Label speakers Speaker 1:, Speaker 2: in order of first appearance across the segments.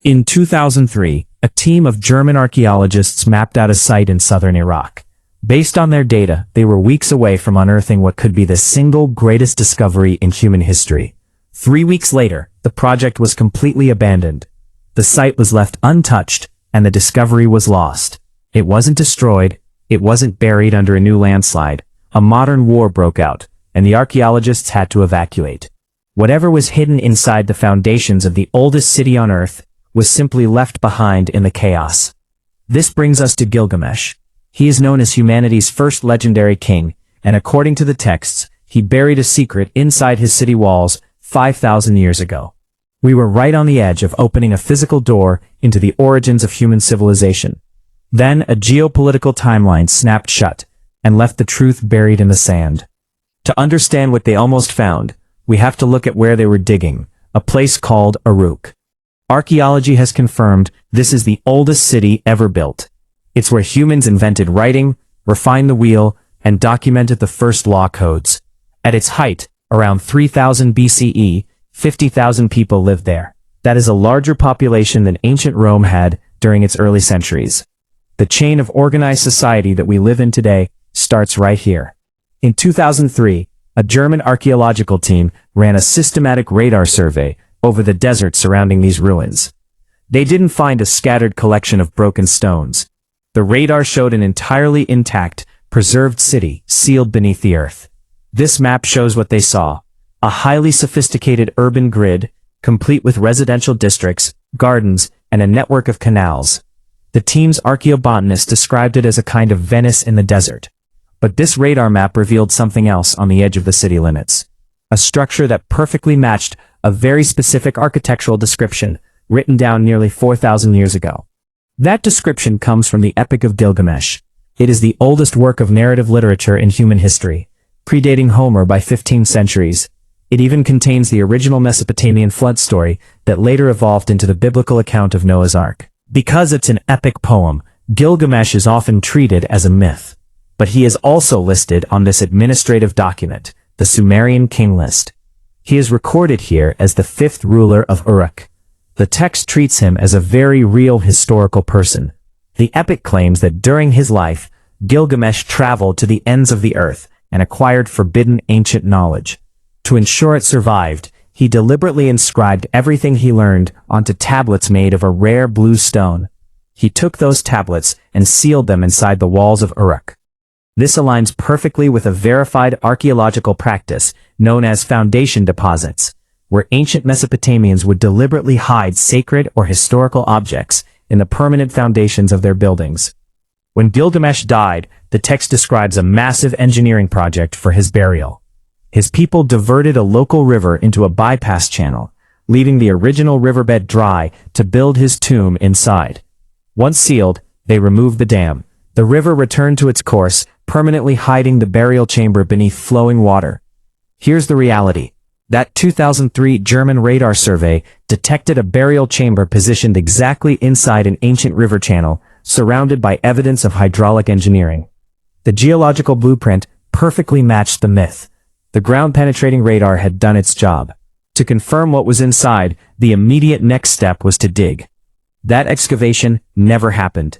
Speaker 1: In 2003, a team of German archaeologists mapped out a site in southern Iraq. Based on their data, they were weeks away from unearthing what could be the single greatest discovery in human history. 3 weeks later, the project was completely abandoned. The site was left untouched, and the discovery was lost. It wasn't destroyed, it wasn't buried under a new landslide. A modern war broke out, and the archaeologists had to evacuate. Whatever was hidden inside the foundations of the oldest city on Earth was simply left behind in the chaos. This brings us to Gilgamesh. He is known as humanity's first legendary king, and according to the texts, he buried a secret inside his city walls 5,000 years ago. We were right on the edge of opening a physical door into the origins of human civilization. Then a geopolitical timeline snapped shut and left the truth buried in the sand. To understand what they almost found, we have to look at where they were digging, a place called Uruk. Archaeology has confirmed this is the oldest city ever built. It's where humans invented writing, refined the wheel, and documented the first law codes. At its height, around 3000 BCE, 50,000 people lived there. That is a larger population than ancient Rome had during its early centuries. The chain of organized society that we live in today starts right here. In 2003, a German archaeological team ran a systematic radar survey over the desert surrounding these ruins. They didn't find a scattered collection of broken stones. The radar showed an entirely intact, preserved city sealed beneath the earth. This map shows what they saw: a highly sophisticated urban grid, complete with residential districts, gardens, and a network of canals. The team's archaeobotanist described it as a kind of Venice in the desert. But this radar map revealed something else on the edge of the city limits. A structure that perfectly matched a very specific architectural description written down nearly 4,000 years ago. That description comes from the Epic of Gilgamesh. It is the oldest work of narrative literature in human history, predating Homer by 15 centuries. It even contains the original Mesopotamian flood story that later evolved into the biblical account of Noah's Ark. Because it's an epic poem, Gilgamesh is often treated as a myth. But he is also listed on this administrative document, the Sumerian king list. He is recorded here as the 5th ruler of Uruk. The text treats him as a very real historical person. The epic claims that during his life, Gilgamesh traveled to the ends of the earth and acquired forbidden ancient knowledge. To ensure it survived, he deliberately inscribed everything he learned onto tablets made of a rare blue stone. He took those tablets and sealed them inside the walls of Uruk. This aligns perfectly with a verified archaeological practice known as foundation deposits, where ancient Mesopotamians would deliberately hide sacred or historical objects in the permanent foundations of their buildings. When Gilgamesh died, the text describes a massive engineering project for his burial. His people diverted a local river into a bypass channel, leaving the original riverbed dry to build his tomb inside. Once sealed, they removed the dam. The river returned to its course, permanently hiding the burial chamber beneath flowing water. Here's the reality. That 2003 German radar survey detected a burial chamber positioned exactly inside an ancient river channel, surrounded by evidence of hydraulic engineering. The geological blueprint perfectly matched the myth. The ground-penetrating radar had done its job. To confirm what was inside, the immediate next step was to dig. That excavation never happened.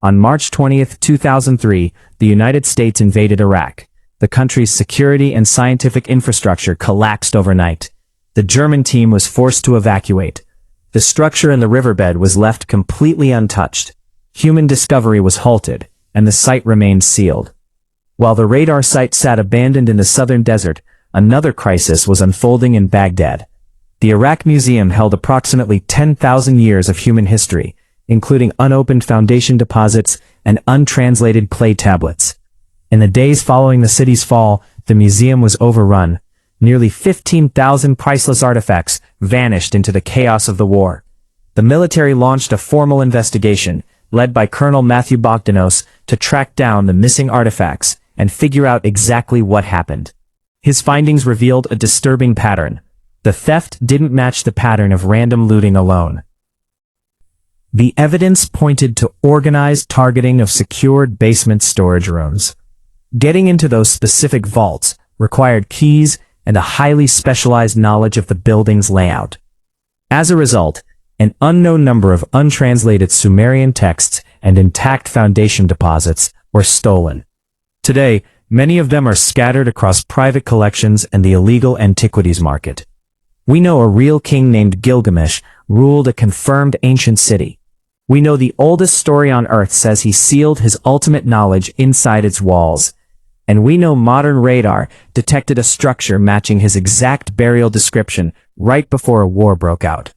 Speaker 1: On March 20, 2003, the United States invaded Iraq. The country's security and scientific infrastructure collapsed overnight. The German team was forced to evacuate. The structure in the riverbed was left completely untouched. Human discovery was halted, and the site remained sealed. While the radar site sat abandoned in the southern desert, another crisis was unfolding in Baghdad. The Iraq Museum held approximately 10,000 years of human history, including unopened foundation deposits and untranslated clay tablets. In the days following the city's fall, the museum was overrun. Nearly 15,000 priceless artifacts vanished into the chaos of the war. The military launched a formal investigation, led by Colonel Matthew Bogdanos, to track down the missing artifacts and figure out exactly what happened. His findings revealed a disturbing pattern. The theft didn't match the pattern of random looting alone. The evidence pointed to organized targeting of secured basement storage rooms. Getting into those specific vaults required keys and a highly specialized knowledge of the building's layout. As a result, An unknown number of untranslated Sumerian texts and intact foundation deposits were stolen. Today, many of them are scattered across private collections and the illegal antiquities market. We know a real king named Gilgamesh ruled a confirmed ancient city. We know the oldest story on Earth says he sealed his ultimate knowledge inside its walls. And we know modern radar detected a structure matching his exact burial description right before a war broke out.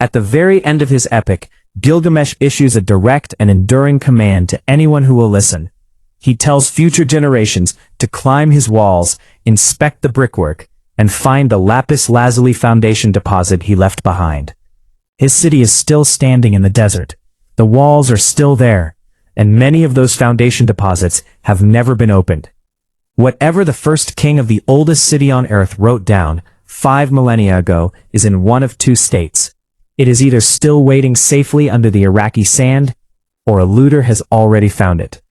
Speaker 1: At the very end of his epic, Gilgamesh issues a direct and enduring command to anyone who will listen. He tells future generations to climb his walls, inspect the brickwork, and find the lapis lazuli foundation deposit he left behind. His city is still standing in the desert. The walls are still there, and many of those foundation deposits have never been opened. Whatever the first king of the oldest city on Earth wrote down 5 millennia ago is in one of two states. It is either still waiting safely under the Iraqi sand, or a looter has already found it.